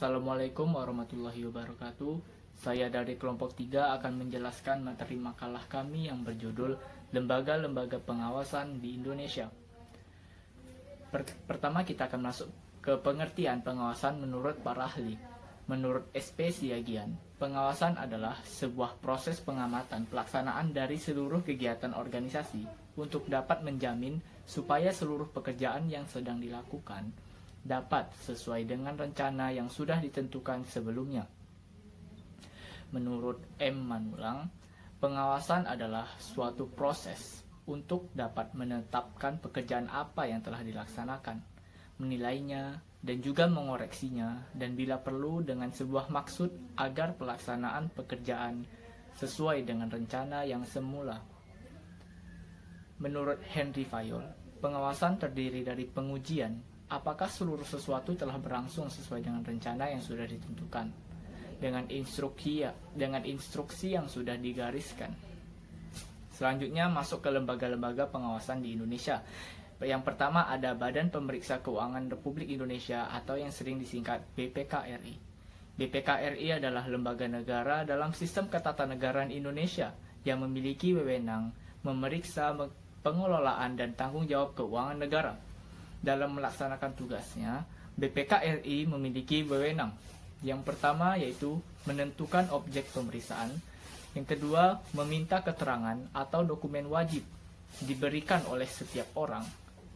Assalamualaikum warahmatullahi wabarakatuh. Saya dari kelompok 3 akan menjelaskan materi makalah kami yang berjudul Lembaga-lembaga pengawasan di Indonesia. Pertama kita akan masuk ke pengertian pengawasan menurut para ahli. Menurut SP Siagian, pengawasan adalah sebuah proses pengamatan pelaksanaan dari seluruh kegiatan organisasi untuk dapat menjamin supaya seluruh pekerjaan yang sedang dilakukan dapat sesuai dengan rencana yang sudah ditentukan sebelumnya. Menurut M. Manulang, pengawasan adalah suatu proses untuk dapat menetapkan pekerjaan apa yang telah dilaksanakan, menilainya, dan juga mengoreksinya, dan bila perlu dengan sebuah maksud agar pelaksanaan pekerjaan sesuai dengan rencana yang semula. Menurut Henry Fayol, pengawasan terdiri dari pengujian apakah seluruh sesuatu telah berlangsung sesuai dengan rencana yang sudah ditentukan, dengan instruksi yang sudah digariskan. Selanjutnya masuk ke lembaga-lembaga pengawasan di Indonesia. Yang pertama ada Badan Pemeriksa Keuangan Republik Indonesia atau yang sering disingkat BPK-RI. BPK-RI adalah lembaga negara dalam sistem ketatanegaraan Indonesia yang memiliki wewenang memeriksa pengelolaan dan tanggung jawab keuangan negara. Dalam melaksanakan tugasnya, BPK-RI memiliki wewenang. Yang pertama yaitu menentukan objek pemeriksaan. Yang kedua, meminta keterangan atau dokumen wajib diberikan oleh setiap orang,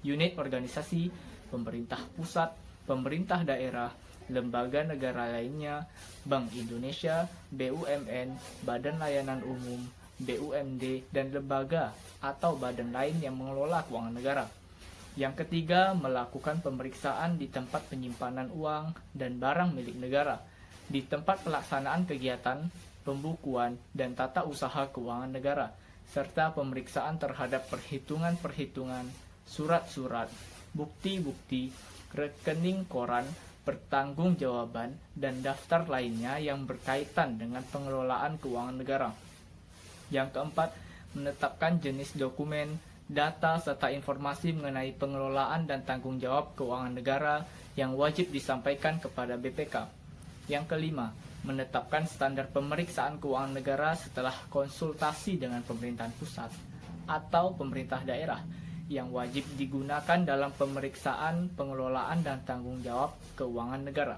unit organisasi, pemerintah pusat, pemerintah daerah, lembaga negara lainnya, Bank Indonesia, BUMN, Badan Layanan Umum, BUMD, dan lembaga atau badan lain yang mengelola keuangan negara. Yang ketiga, melakukan pemeriksaan di tempat penyimpanan uang dan barang milik negara, di tempat pelaksanaan kegiatan, pembukuan, dan tata usaha keuangan negara, serta pemeriksaan terhadap perhitungan-perhitungan, surat-surat, bukti-bukti, rekening koran, pertanggungjawaban, dan daftar lainnya yang berkaitan dengan pengelolaan keuangan negara. Yang keempat, menetapkan jenis dokumen, data, serta informasi mengenai pengelolaan dan tanggung jawab keuangan negara yang wajib disampaikan kepada BPK. Yang kelima, menetapkan standar pemeriksaan keuangan negara setelah konsultasi dengan pemerintahan pusat atau pemerintah daerah yang wajib digunakan dalam pemeriksaan pengelolaan dan tanggung jawab keuangan negara.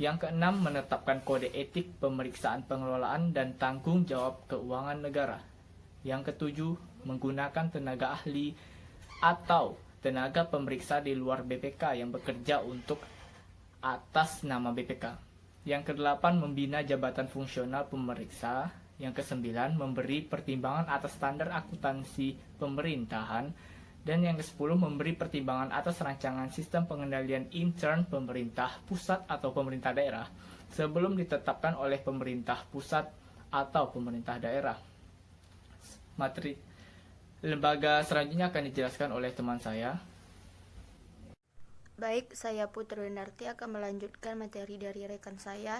Yang keenam, menetapkan kode etik pemeriksaan pengelolaan dan tanggung jawab keuangan negara. Yang ketujuh, menggunakan tenaga ahli atau tenaga pemeriksa di luar BPK yang bekerja untuk atas nama BPK. Yang kedelapan, membina jabatan fungsional pemeriksa. Yang kesembilan, memberi pertimbangan atas standar akuntansi pemerintahan. Dan yang kesepuluh, memberi pertimbangan atas rancangan sistem pengendalian intern pemerintah pusat atau pemerintah daerah sebelum ditetapkan oleh pemerintah pusat atau pemerintah daerah. Materi lembaga selanjutnya akan dijelaskan oleh teman saya. Baik, saya Putri Winarti akan melanjutkan materi dari rekan saya,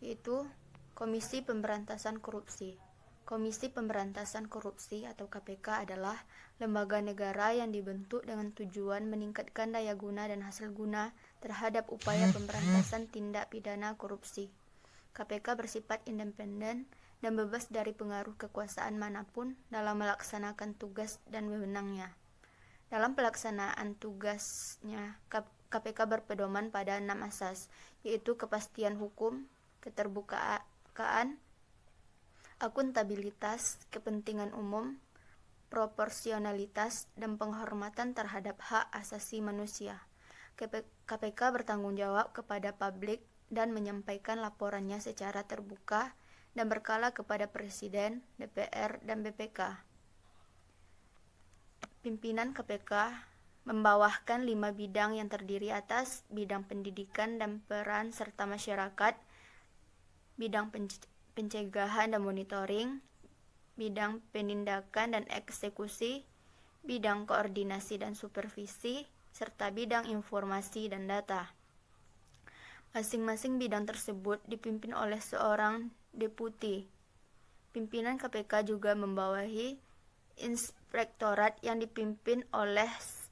yaitu Komisi Pemberantasan Korupsi. Komisi Pemberantasan Korupsi atau KPK adalah lembaga negara yang dibentuk dengan tujuan meningkatkan daya guna dan hasil guna terhadap upaya pemberantasan tindak pidana korupsi. KPK bersifat independen dan bebas dari pengaruh kekuasaan manapun dalam melaksanakan tugas dan wewenangnya. Dalam pelaksanaan tugasnya, KPK berpedoman pada 6 asas, yaitu kepastian hukum, keterbukaan, akuntabilitas, kepentingan umum, proporsionalitas, dan penghormatan terhadap hak asasi manusia. KPK bertanggung jawab kepada publik dan menyampaikan laporannya secara terbuka dan berkala kepada Presiden, DPR, dan BPK. Pimpinan KPK membawahkan 5 bidang yang terdiri atas bidang pendidikan dan peran serta masyarakat, bidang pencegahan dan monitoring, bidang penindakan dan eksekusi, bidang koordinasi dan supervisi, serta bidang informasi dan data. Masing-masing bidang tersebut dipimpin oleh seorang deputi. Pimpinan KPK juga membawahi inspektorat yang dipimpin oleh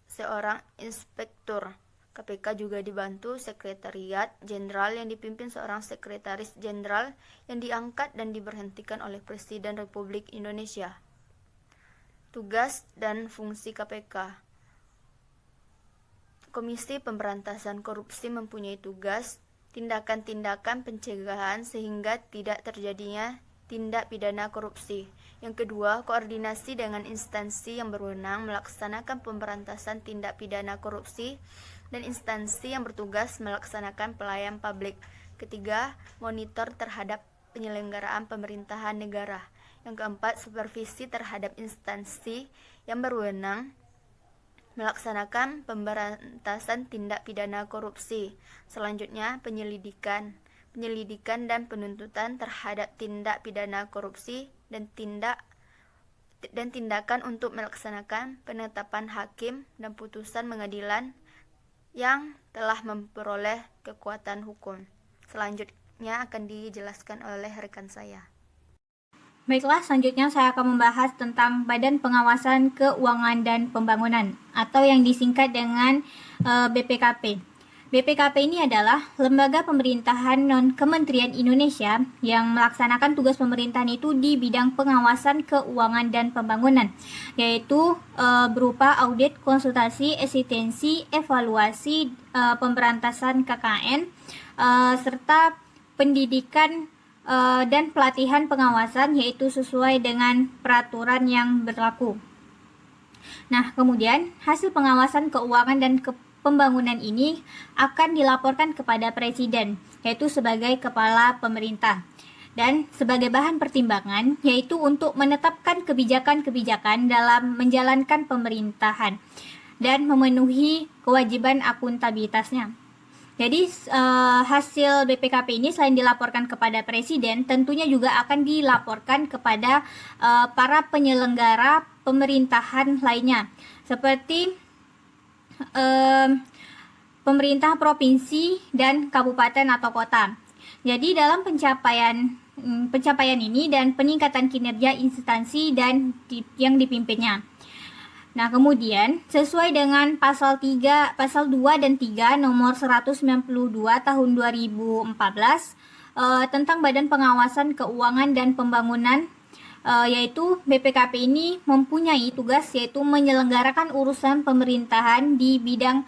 seorang inspektur KPK juga dibantu Sekretariat Jenderal yang dipimpin seorang Sekretaris Jenderal yang diangkat dan diberhentikan oleh Presiden Republik Indonesia. Tugas dan fungsi KPK. Komisi Pemberantasan Korupsi mempunyai tugas tindakan-tindakan pencegahan sehingga tidak terjadinya tindak pidana korupsi. Yang kedua, koordinasi dengan instansi yang berwenang melaksanakan pemberantasan tindak pidana korupsi dan instansi yang bertugas melaksanakan pelayanan publik. Ketiga, monitor terhadap penyelenggaraan pemerintahan negara. Yang keempat, supervisi terhadap instansi yang berwenang melaksanakan pemberantasan tindak pidana korupsi. Selanjutnya, penyelidikan dan penuntutan terhadap tindak pidana korupsi dan tindakan untuk melaksanakan penetapan hakim dan putusan pengadilan yang telah memperoleh kekuatan hukum. Selanjutnya akan dijelaskan oleh rekan saya. Baiklah, selanjutnya saya akan membahas tentang Badan Pengawasan Keuangan dan Pembangunan atau yang disingkat dengan BPKP. BPKP ini adalah lembaga pemerintahan non-Kementerian Indonesia yang melaksanakan tugas pemerintahan itu di bidang pengawasan keuangan dan pembangunan, yaitu berupa audit, konsultasi, asistensi, evaluasi, pemberantasan KKN, serta pendidikan dan pelatihan pengawasan, yaitu sesuai dengan peraturan yang berlaku. Nah, kemudian hasil pengawasan keuangan dan pembangunan ini akan dilaporkan kepada Presiden, yaitu sebagai kepala pemerintah, dan sebagai bahan pertimbangan, yaitu untuk menetapkan kebijakan-kebijakan dalam menjalankan pemerintahan dan memenuhi kewajiban akuntabilitasnya. Jadi hasil BPKP ini selain dilaporkan kepada Presiden, tentunya juga akan dilaporkan kepada para penyelenggara pemerintahan lainnya, seperti pemerintah provinsi dan kabupaten atau kota. Jadi dalam pencapaian ini dan peningkatan kinerja instansi dan yang dipimpinnya. Nah, kemudian sesuai dengan pasal 2 dan 3 nomor 192 tahun 2014 tentang Badan Pengawasan Keuangan dan Pembangunan, yaitu BPKP ini mempunyai tugas yaitu menyelenggarakan urusan pemerintahan di bidang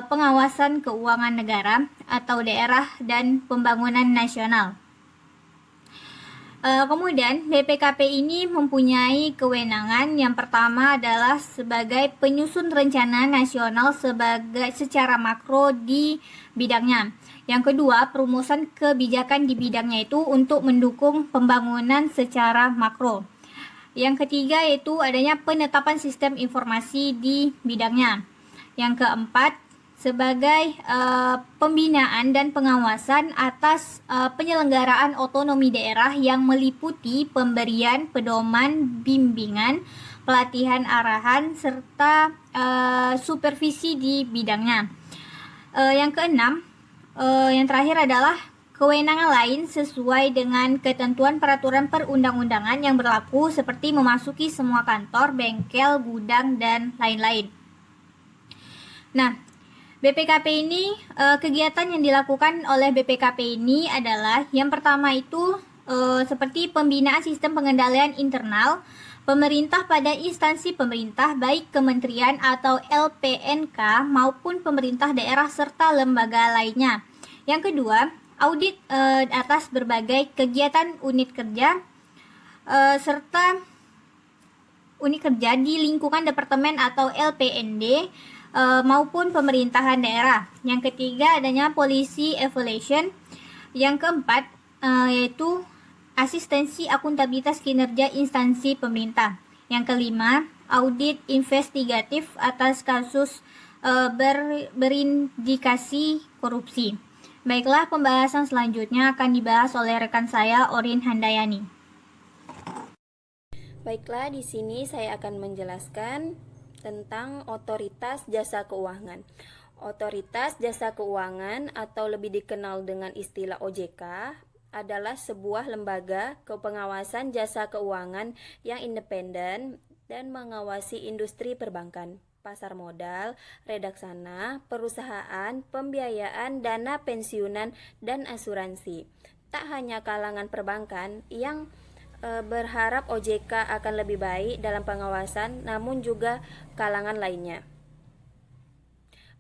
pengawasan keuangan negara atau daerah dan pembangunan nasional. Kemudian BPKP ini mempunyai kewenangan yang pertama adalah sebagai penyusun rencana nasional secara makro di bidangnya. Yang kedua, perumusan kebijakan di bidangnya itu untuk mendukung pembangunan secara makro. Yang ketiga yaitu adanya penetapan sistem informasi di bidangnya. Yang keempat, sebagai pembinaan dan pengawasan atas penyelenggaraan otonomi daerah yang meliputi pemberian pedoman, bimbingan, pelatihan arahan, serta supervisi di bidangnya. Yang keenam, yang terakhir adalah kewenangan lain sesuai dengan ketentuan peraturan perundang-undangan yang berlaku seperti memasuki semua kantor, bengkel, gudang, dan lain-lain. Nah, BPKP ini, kegiatan yang dilakukan oleh BPKP ini adalah yang pertama itu seperti pembinaan sistem pengendalian internal pemerintah pada instansi pemerintah baik kementerian atau LPNK maupun pemerintah daerah serta lembaga lainnya. Yang kedua, audit atas berbagai kegiatan unit kerja serta unit kerja di lingkungan departemen atau LPND maupun pemerintahan daerah. Yang ketiga adanya policy evaluation. Yang keempat yaitu asistensi akuntabilitas kinerja instansi pemerintah. Yang kelima, audit investigatif atas kasus berindikasi korupsi. Baiklah, pembahasan selanjutnya akan dibahas oleh rekan saya Orin Handayani. Baiklah, di sini saya akan menjelaskan tentang Otoritas Jasa Keuangan. Otoritas Jasa Keuangan atau lebih dikenal dengan istilah OJK adalah sebuah lembaga kepengawasan jasa keuangan yang independen dan mengawasi industri perbankan. pasar modal, redaksana, perusahaan, pembiayaan, dana pensiunan, dan asuransi. Tak hanya kalangan perbankan yang berharap OJK akan lebih baik dalam pengawasan, namun juga kalangan lainnya.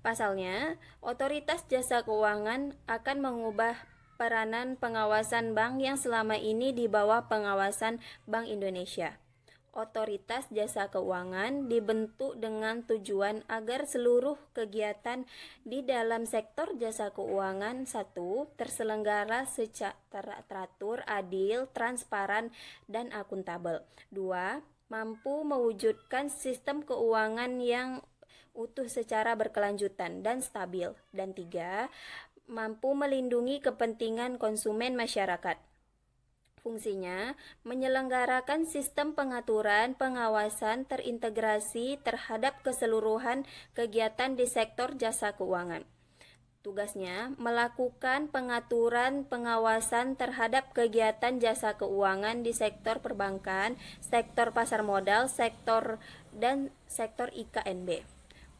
Pasalnya, otoritas jasa keuangan akan mengubah peranan pengawasan bank yang selama ini di bawah pengawasan Bank Indonesia. Otoritas jasa keuangan dibentuk dengan tujuan agar seluruh kegiatan di dalam sektor jasa keuangan 1. Terselenggara secara teratur, adil, transparan, dan akuntabel. 2. Mampu mewujudkan sistem keuangan yang utuh secara berkelanjutan dan stabil. Dan 3. Mampu melindungi kepentingan konsumen masyarakat. Fungsinya menyelenggarakan sistem pengaturan pengawasan terintegrasi terhadap keseluruhan kegiatan di sektor jasa keuangan. Tugasnya melakukan pengaturan pengawasan terhadap kegiatan jasa keuangan di sektor perbankan, sektor pasar modal, sektor IKNB.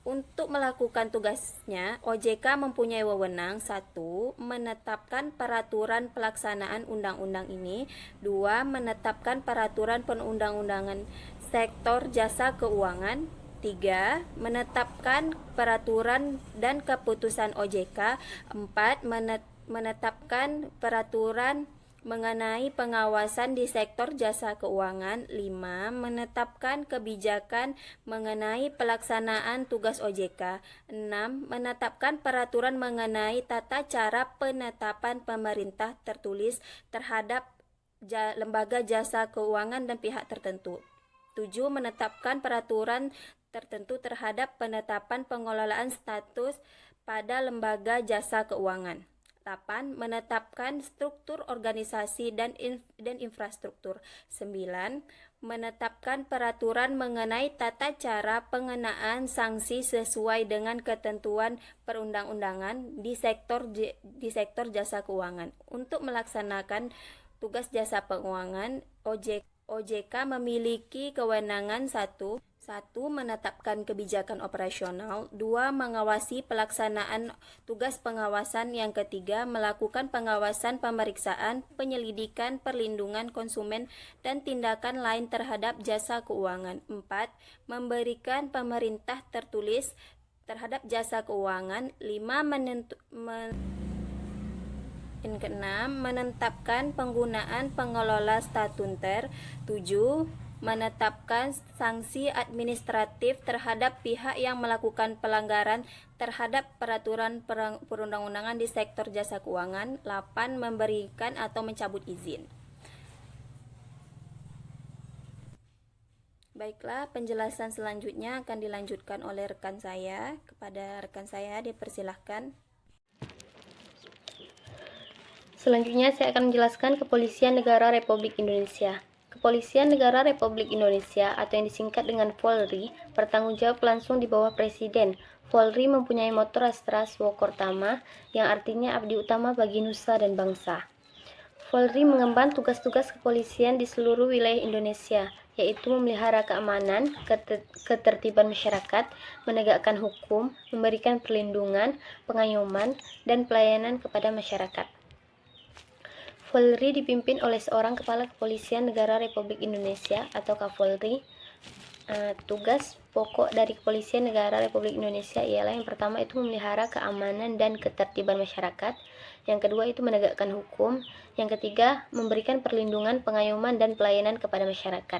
Untuk melakukan tugasnya, OJK mempunyai wewenang 1. Menetapkan peraturan pelaksanaan undang-undang ini. 2. Menetapkan peraturan perundang-undangan sektor jasa keuangan. 3. Menetapkan peraturan dan keputusan OJK. 4. Menetapkan peraturan mengenai pengawasan di sektor jasa keuangan. 5. Menetapkan kebijakan mengenai pelaksanaan tugas OJK. 6. Menetapkan peraturan mengenai tata cara penetapan pemerintah tertulis terhadap lembaga jasa keuangan dan pihak tertentu. 7. Menetapkan peraturan tertentu terhadap penetapan pengelolaan status pada lembaga jasa keuangan. 8. Menetapkan struktur organisasi dan infrastruktur. 9. Menetapkan peraturan mengenai tata cara pengenaan sanksi sesuai dengan ketentuan perundang-undangan di sektor jasa keuangan. Untuk melaksanakan tugas jasa keuangan, OJK memiliki kewenangan 1. Menetapkan kebijakan operasional. 2. Mengawasi pelaksanaan tugas pengawasan. Yang ketiga, melakukan pengawasan pemeriksaan, penyelidikan, perlindungan konsumen, dan tindakan lain terhadap jasa keuangan. 4. Memberikan pemerintah tertulis terhadap jasa keuangan. 5. Yang keenam, menetapkan penggunaan pengelola statuter. 7. Menetapkan sanksi administratif terhadap pihak yang melakukan pelanggaran terhadap peraturan perundang-undangan di sektor jasa keuangan. 8. Memberikan atau mencabut izin. Baiklah, penjelasan selanjutnya akan dilanjutkan oleh rekan saya. Kepada rekan saya dipersilahkan. Selanjutnya saya akan menjelaskan Kepolisian Negara Republik Indonesia. Kepolisian Negara Republik Indonesia atau yang disingkat dengan Polri bertanggung jawab langsung di bawah Presiden. Polri mempunyai motto Rastra Swakortama yang artinya abdi utama bagi nusa dan bangsa. Polri mengemban tugas-tugas kepolisian di seluruh wilayah Indonesia, yaitu memelihara keamanan, ketertiban masyarakat, menegakkan hukum, memberikan perlindungan, pengayoman, dan pelayanan kepada masyarakat. Polri dipimpin oleh seorang Kepala Kepolisian Negara Republik Indonesia atau Kapolri. Tugas pokok dari Kepolisian Negara Republik Indonesia ialah yang pertama itu memelihara keamanan dan ketertiban masyarakat, yang kedua itu menegakkan hukum, yang ketiga memberikan perlindungan, pengayoman, dan pelayanan kepada masyarakat.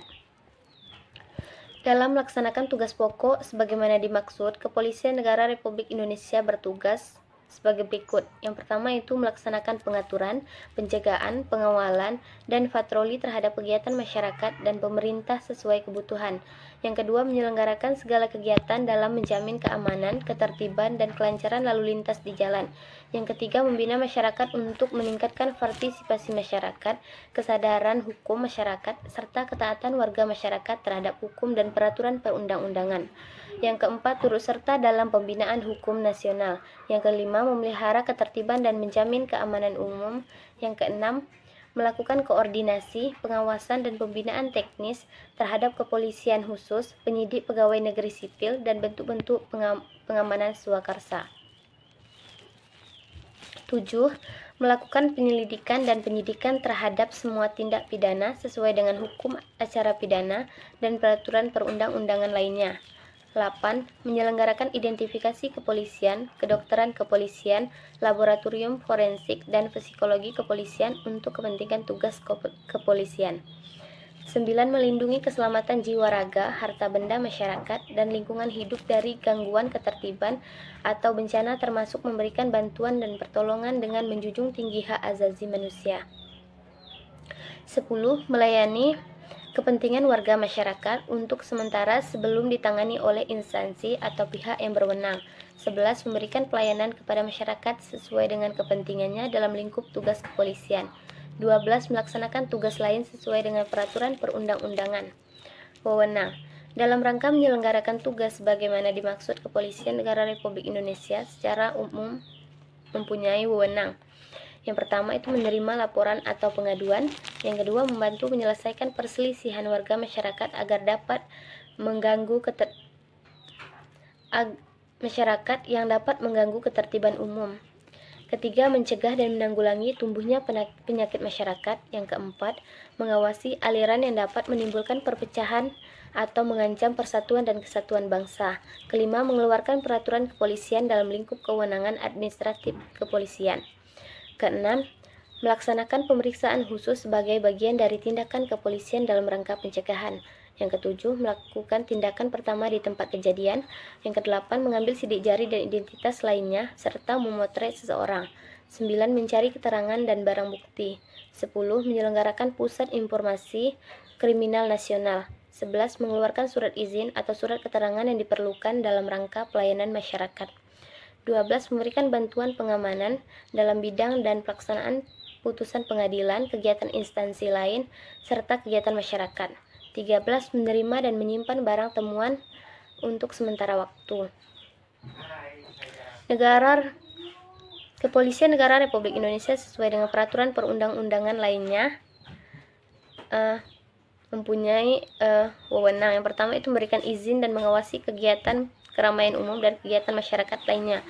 Dalam melaksanakan tugas pokok sebagaimana dimaksud, Kepolisian Negara Republik Indonesia bertugas sebagai berikut. Yang pertama itu melaksanakan pengaturan, penjagaan, pengawalan, dan patroli terhadap kegiatan masyarakat dan pemerintah sesuai kebutuhan. Yang kedua, menyelenggarakan segala kegiatan dalam menjamin keamanan, ketertiban, dan kelancaran lalu lintas di jalan. Yang ketiga, membina masyarakat untuk meningkatkan partisipasi masyarakat, kesadaran hukum masyarakat, serta ketaatan warga masyarakat terhadap hukum dan peraturan perundang-undangan. Yang keempat, turut serta dalam pembinaan hukum nasional. Yang kelima, memelihara ketertiban dan menjamin keamanan umum. Yang keenam, melakukan koordinasi, pengawasan, dan pembinaan teknis terhadap kepolisian khusus, penyidik pegawai negeri sipil, dan bentuk-bentuk pengamanan swakarsa. 7. Melakukan penyelidikan dan penyidikan terhadap semua tindak pidana sesuai dengan hukum acara pidana dan peraturan perundang-undangan lainnya. 8. Menyelenggarakan identifikasi kepolisian, kedokteran kepolisian, laboratorium forensik, dan psikologi kepolisian untuk kepentingan tugas kepolisian. 9. Melindungi keselamatan jiwa raga, harta benda masyarakat, dan lingkungan hidup dari gangguan ketertiban atau bencana termasuk memberikan bantuan dan pertolongan dengan menjunjung tinggi hak asasi manusia. 10. Melayani kepentingan warga masyarakat untuk sementara sebelum ditangani oleh instansi atau pihak yang berwenang. 11. Memberikan pelayanan kepada masyarakat sesuai dengan kepentingannya dalam lingkup tugas kepolisian. 12. Melaksanakan tugas lain sesuai dengan peraturan perundang-undangan. Wewenang. Dalam rangka menyelenggarakan tugas sebagaimana dimaksud, Kepolisian Negara Republik Indonesia secara umum mempunyai wewenang. Yang pertama itu menerima laporan atau pengaduan. Yang kedua, membantu menyelesaikan perselisihan warga masyarakat agar dapat mengganggu masyarakat yang dapat mengganggu ketertiban umum. Ketiga, mencegah dan menanggulangi tumbuhnya penyakit masyarakat. Yang keempat, mengawasi aliran yang dapat menimbulkan perpecahan atau mengancam persatuan dan kesatuan bangsa. Kelima, mengeluarkan peraturan kepolisian dalam lingkup kewenangan administratif kepolisian. Keenam, melaksanakan pemeriksaan khusus sebagai bagian dari tindakan kepolisian dalam rangka pencegahan. Yang ketujuh, melakukan tindakan pertama di tempat kejadian. Yang kedelapan, mengambil sidik jari dan identitas lainnya, serta memotret seseorang. 9. Mencari keterangan dan barang bukti. 10. Menyelenggarakan pusat informasi kriminal nasional. 11. Mengeluarkan surat izin atau surat keterangan yang diperlukan dalam rangka pelayanan masyarakat. 12. Memberikan bantuan pengamanan dalam bidang dan pelaksanaan putusan pengadilan, kegiatan instansi lain, serta kegiatan masyarakat. 13. Menerima dan menyimpan barang temuan untuk sementara waktu. Kepolisian Negara Republik Indonesia sesuai dengan peraturan perundang-undangan lainnya mempunyai wewenang. Yang pertama itu memberikan izin dan mengawasi kegiatan keramaian umum dan kegiatan masyarakat lainnya.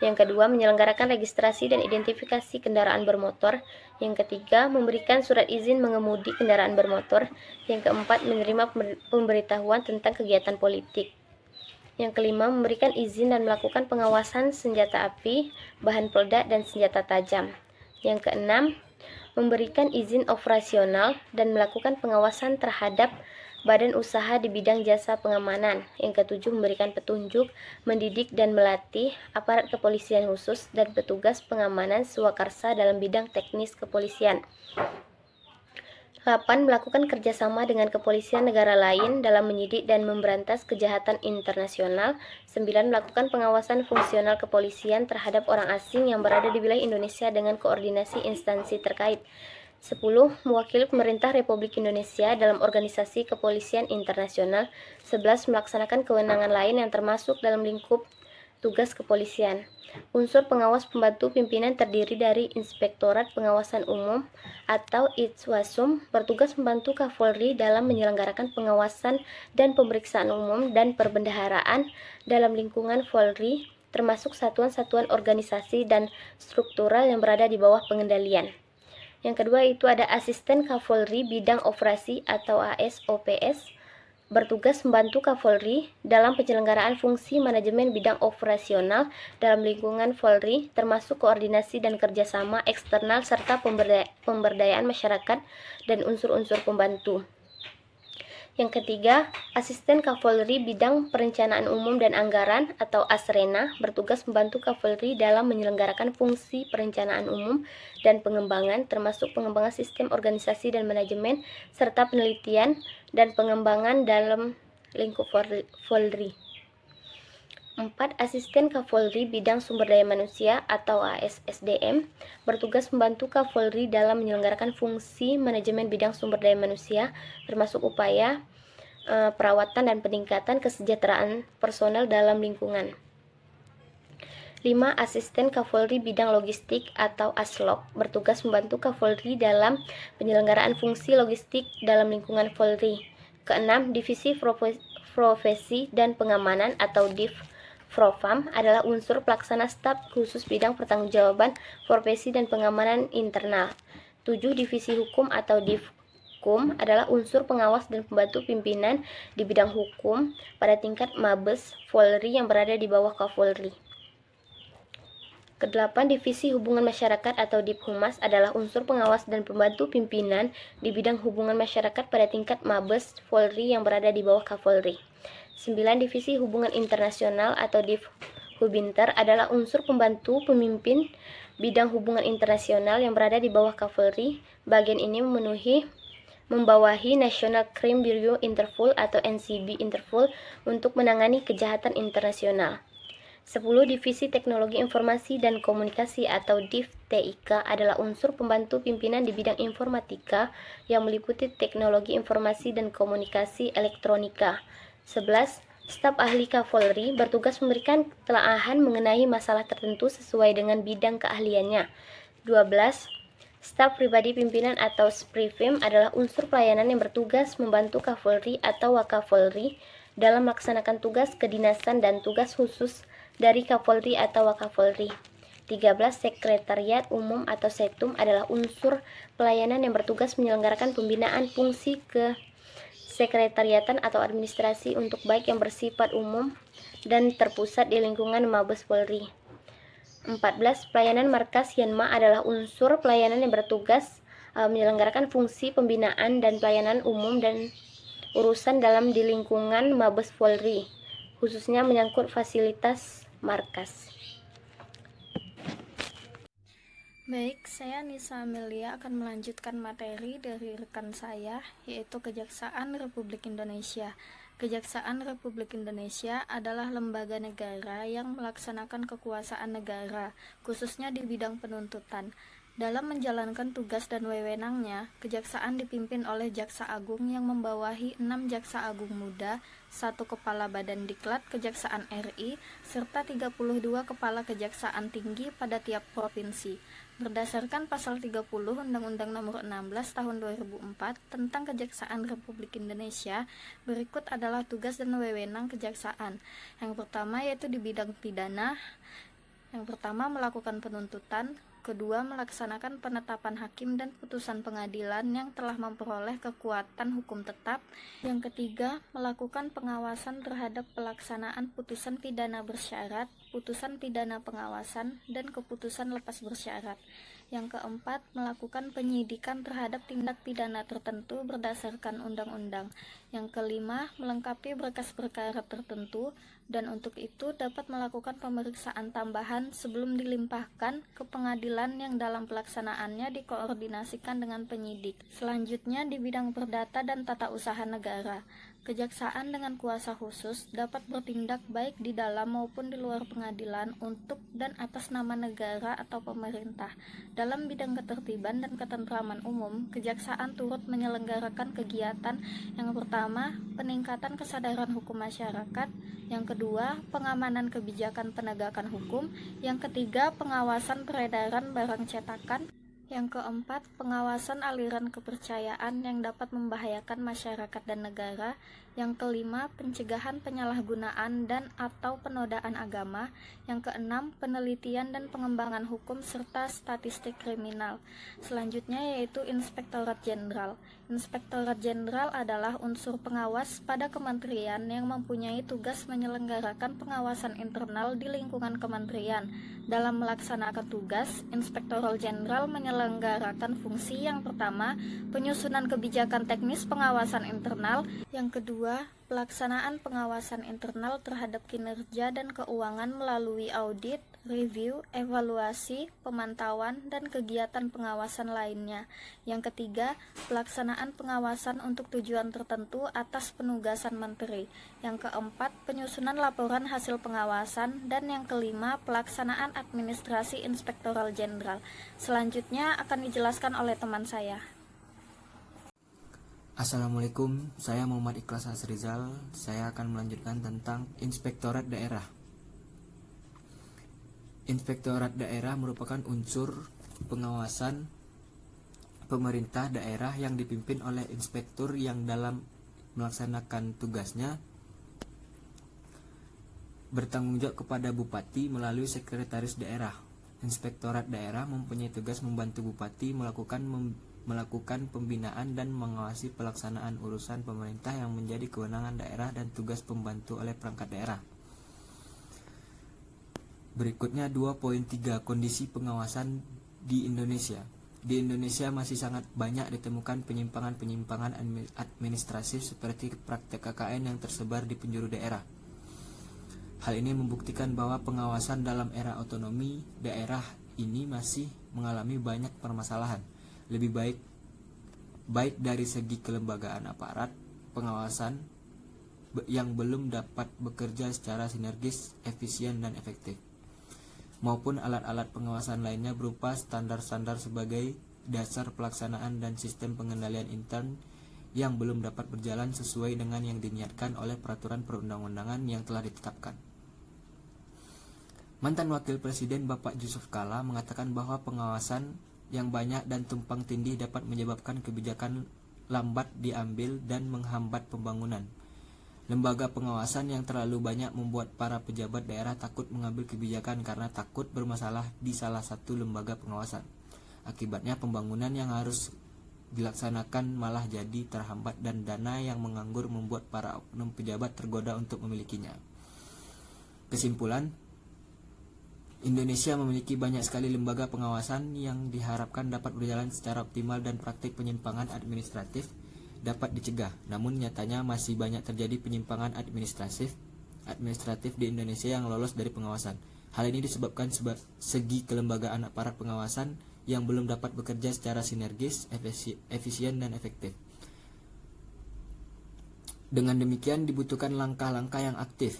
Yang kedua, menyelenggarakan registrasi dan identifikasi kendaraan bermotor. Yang ketiga, memberikan surat izin mengemudi kendaraan bermotor. Yang keempat, menerima pemberitahuan tentang kegiatan politik. Yang kelima, memberikan izin dan melakukan pengawasan senjata api, bahan peledak, dan senjata tajam. Yang keenam, memberikan izin operasional dan melakukan pengawasan terhadap badan usaha di bidang jasa pengamanan. Yang ketujuh, memberikan petunjuk, mendidik dan melatih aparat kepolisian khusus dan petugas pengamanan swakarsa dalam bidang teknis kepolisian. 8. Melakukan kerjasama dengan kepolisian negara lain dalam menyidik dan memberantas kejahatan internasional. 9. Melakukan pengawasan fungsional kepolisian terhadap orang asing yang berada di wilayah Indonesia dengan koordinasi instansi terkait. 10. Mewakili pemerintah Republik Indonesia dalam organisasi kepolisian internasional. 11. Melaksanakan kewenangan lain yang termasuk dalam lingkup tugas kepolisian. Unsur pengawas pembantu pimpinan terdiri dari Inspektorat Pengawasan Umum atau Itswasum, bertugas membantu Kapolri dalam menyelenggarakan pengawasan dan pemeriksaan umum dan perbendaharaan dalam lingkungan Polri, termasuk satuan-satuan organisasi dan struktural yang berada di bawah pengendalian. Yang kedua itu ada Asisten Kapolri Bidang Operasi atau ASOPS, bertugas membantu Kapolri dalam penyelenggaraan fungsi manajemen bidang operasional dalam lingkungan Polri, termasuk koordinasi dan kerjasama eksternal serta pemberdayaan masyarakat dan unsur-unsur pembantu. Yang ketiga, Asisten Kapolri Bidang Perencanaan Umum dan Anggaran atau ASRENA, bertugas membantu Kapolri dalam menyelenggarakan fungsi perencanaan umum dan pengembangan, termasuk pengembangan sistem organisasi dan manajemen, serta penelitian dan pengembangan dalam lingkup Polri. 4. Asisten Kapolri Bidang Sumber Daya Manusia atau ASSDM, bertugas membantu Kapolri dalam menyelenggarakan fungsi manajemen bidang sumber daya manusia, termasuk upaya perawatan dan peningkatan kesejahteraan personel dalam lingkungan. 5. Asisten Kapolri Bidang Logistik atau ASLOK bertugas membantu Kapolri dalam penyelenggaraan fungsi logistik dalam lingkungan Polri. Keenam, Divisi Profesi dan Pengamanan atau DIF Propam adalah unsur pelaksana staf khusus bidang pertanggungjawaban profesi dan pengamanan internal. 7. Divisi Hukum atau Divkum adalah unsur pengawas dan pembantu pimpinan di bidang hukum pada tingkat Mabes Polri yang berada di bawah Kapolri. Kedelapan, Divisi Hubungan Masyarakat atau Diphumas adalah unsur pengawas dan pembantu pimpinan di bidang hubungan masyarakat pada tingkat Mabes Polri yang berada di bawah Kapolri. 9. Divisi Hubungan Internasional atau Divhubinter adalah unsur pembantu pemimpin bidang hubungan internasional yang berada di bawah Kapolri. Bagian ini membawahi National Crime Bureau Interpol atau NCB Interpol untuk menangani kejahatan internasional. 10. Divisi Teknologi Informasi dan Komunikasi atau DIV-TIK adalah unsur pembantu pimpinan di bidang informatika yang meliputi teknologi informasi dan komunikasi elektronika. 11. Staf ahli Kapolri bertugas memberikan telaahan mengenai masalah tertentu sesuai dengan bidang keahliannya. 12. Staf pribadi pimpinan atau SPRIVIM adalah unsur pelayanan yang bertugas membantu Kapolri atau Wakapolri dalam melaksanakan tugas kedinasan dan tugas khusus dari Kapolri atau Wakapolri. 13. Sekretariat Umum atau Setum adalah unsur pelayanan yang bertugas menyelenggarakan pembinaan fungsi kesekretariatan atau administrasi untuk baik yang bersifat umum dan terpusat di lingkungan Mabes Polri. 14. Pelayanan Markas Yanma adalah unsur pelayanan yang bertugas menyelenggarakan fungsi pembinaan dan pelayanan umum dan urusan dalam di lingkungan Mabes Polri, khususnya menyangkut fasilitas markas. Baik, saya Nisa Amelia akan melanjutkan materi dari rekan saya, yaitu Kejaksaan Republik Indonesia. Kejaksaan Republik Indonesia adalah lembaga negara yang melaksanakan kekuasaan negara, khususnya di bidang penuntutan. Dalam menjalankan tugas dan wewenangnya, Kejaksaan dipimpin oleh Jaksa Agung yang membawahi 6 Jaksa Agung muda, 1 Kepala Badan Diklat Kejaksaan RI, serta 32 Kepala Kejaksaan Tinggi pada tiap provinsi. Berdasarkan Pasal 30 Undang-Undang Nomor 16 Tahun 2004 tentang Kejaksaan Republik Indonesia, berikut adalah tugas dan wewenang Kejaksaan. Yang pertama yaitu di bidang pidana. Yang pertama melakukan penuntutan. Kedua, melaksanakan penetapan hakim dan putusan pengadilan yang telah memperoleh kekuatan hukum tetap. Yang ketiga, melakukan pengawasan terhadap pelaksanaan putusan pidana bersyarat, putusan pidana pengawasan, dan keputusan lepas bersyarat. Yang keempat, melakukan penyidikan terhadap tindak pidana tertentu berdasarkan undang-undang. Yang kelima, melengkapi berkas perkara tertentu, dan untuk itu dapat melakukan pemeriksaan tambahan sebelum dilimpahkan ke pengadilan yang dalam pelaksanaannya dikoordinasikan dengan penyidik. Selanjutnya di bidang perdata dan tata usaha negara. Kejaksaan dengan kuasa khusus dapat bertindak baik di dalam maupun di luar pengadilan untuk dan atas nama negara atau pemerintah. Dalam bidang ketertiban dan ketentraman umum, Kejaksaan turut menyelenggarakan kegiatan yang pertama, peningkatan kesadaran hukum masyarakat, yang kedua, pengamanan kebijakan penegakan hukum, yang ketiga, pengawasan peredaran barang cetakan, yang keempat, pengawasan aliran kepercayaan yang dapat membahayakan masyarakat dan negara. Yang kelima, pencegahan penyalahgunaan dan atau penodaan agama. Yang keenam, penelitian dan pengembangan hukum serta statistik kriminal. Selanjutnya yaitu Inspektorat Jenderal. Inspektorat Jenderal adalah unsur pengawas pada kementerian yang mempunyai tugas menyelenggarakan pengawasan internal di lingkungan kementerian. Dalam melaksanakan tugas, Inspektorat Jenderal menyelenggarakan fungsi yang pertama, penyusunan kebijakan teknis pengawasan internal, yang kedua, pelaksanaan pengawasan internal terhadap kinerja dan keuangan melalui audit, review, evaluasi, pemantauan, dan kegiatan pengawasan lainnya. Yang ketiga, pelaksanaan pengawasan untuk tujuan tertentu atas penugasan menteri. Yang keempat, penyusunan laporan hasil pengawasan. Dan yang kelima, pelaksanaan administrasi Inspektoral Jenderal. Selanjutnya akan dijelaskan oleh teman saya. Assalamualaikum, saya Muhammad Ikhlas Asrizal. Saya akan melanjutkan tentang Inspektorat Daerah. Inspektorat daerah merupakan unsur pengawasan pemerintah daerah yang dipimpin oleh inspektur yang dalam melaksanakan tugasnya bertanggung jawab kepada bupati melalui sekretaris daerah. Inspektorat daerah mempunyai tugas membantu bupati melakukan pembinaan dan mengawasi pelaksanaan urusan pemerintah yang menjadi kewenangan daerah dan tugas pembantu oleh perangkat daerah. Berikutnya 2.3 kondisi pengawasan di Indonesia. Di Indonesia masih sangat banyak ditemukan penyimpangan-penyimpangan administratif seperti praktek KKN yang tersebar di penjuru daerah. Hal ini membuktikan bahwa pengawasan dalam era otonomi daerah ini masih mengalami banyak permasalahan. Lebih baik dari segi kelembagaan aparat pengawasan yang belum dapat bekerja secara sinergis, efisien, dan efektif, maupun alat-alat pengawasan lainnya berupa standar-standar sebagai dasar pelaksanaan dan sistem pengendalian intern yang belum dapat berjalan sesuai dengan yang diniatkan oleh peraturan perundang-undangan yang telah ditetapkan. Mantan Wakil Presiden Bapak Yusuf Kala mengatakan bahwa pengawasan yang banyak dan tumpang tindih dapat menyebabkan kebijakan lambat diambil dan menghambat pembangunan. Lembaga pengawasan yang terlalu banyak membuat para pejabat daerah takut mengambil kebijakan karena takut bermasalah di salah satu lembaga pengawasan. Akibatnya pembangunan yang harus dilaksanakan malah jadi terhambat dan dana yang menganggur membuat para oknum pejabat tergoda untuk memilikinya. Kesimpulan, Indonesia memiliki banyak sekali lembaga pengawasan yang diharapkan dapat berjalan secara optimal dan praktik penyimpangan administratif dapat dicegah. Namun nyatanya masih banyak terjadi penyimpangan administratif di Indonesia yang lolos dari pengawasan. Hal ini disebabkan segi kelembagaan aparat pengawasan yang belum dapat bekerja secara sinergis, efisien, dan efektif. Dengan demikian dibutuhkan langkah-langkah yang aktif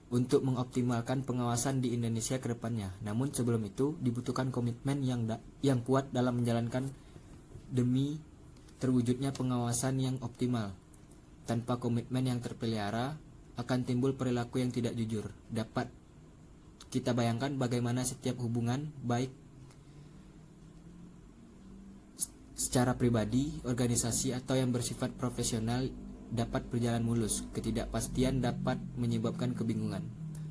untuk mengoptimalkan pengawasan di Indonesia ke depannya. Namun sebelum itu dibutuhkan komitmen yang kuat dalam menjalankan demi terwujudnya pengawasan yang optimal. Tanpa komitmen yang terpelihara akan timbul perilaku yang tidak jujur. Dapat kita bayangkan bagaimana setiap hubungan baik secara pribadi, organisasi, atau yang bersifat profesional dapat berjalan mulus. Ketidakpastian dapat menyebabkan kebingungan.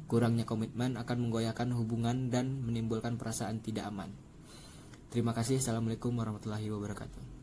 Kurangnya komitmen akan menggoyahkan hubungan dan menimbulkan perasaan tidak aman. Terima kasih. Assalamualaikum warahmatullahi wabarakatuh.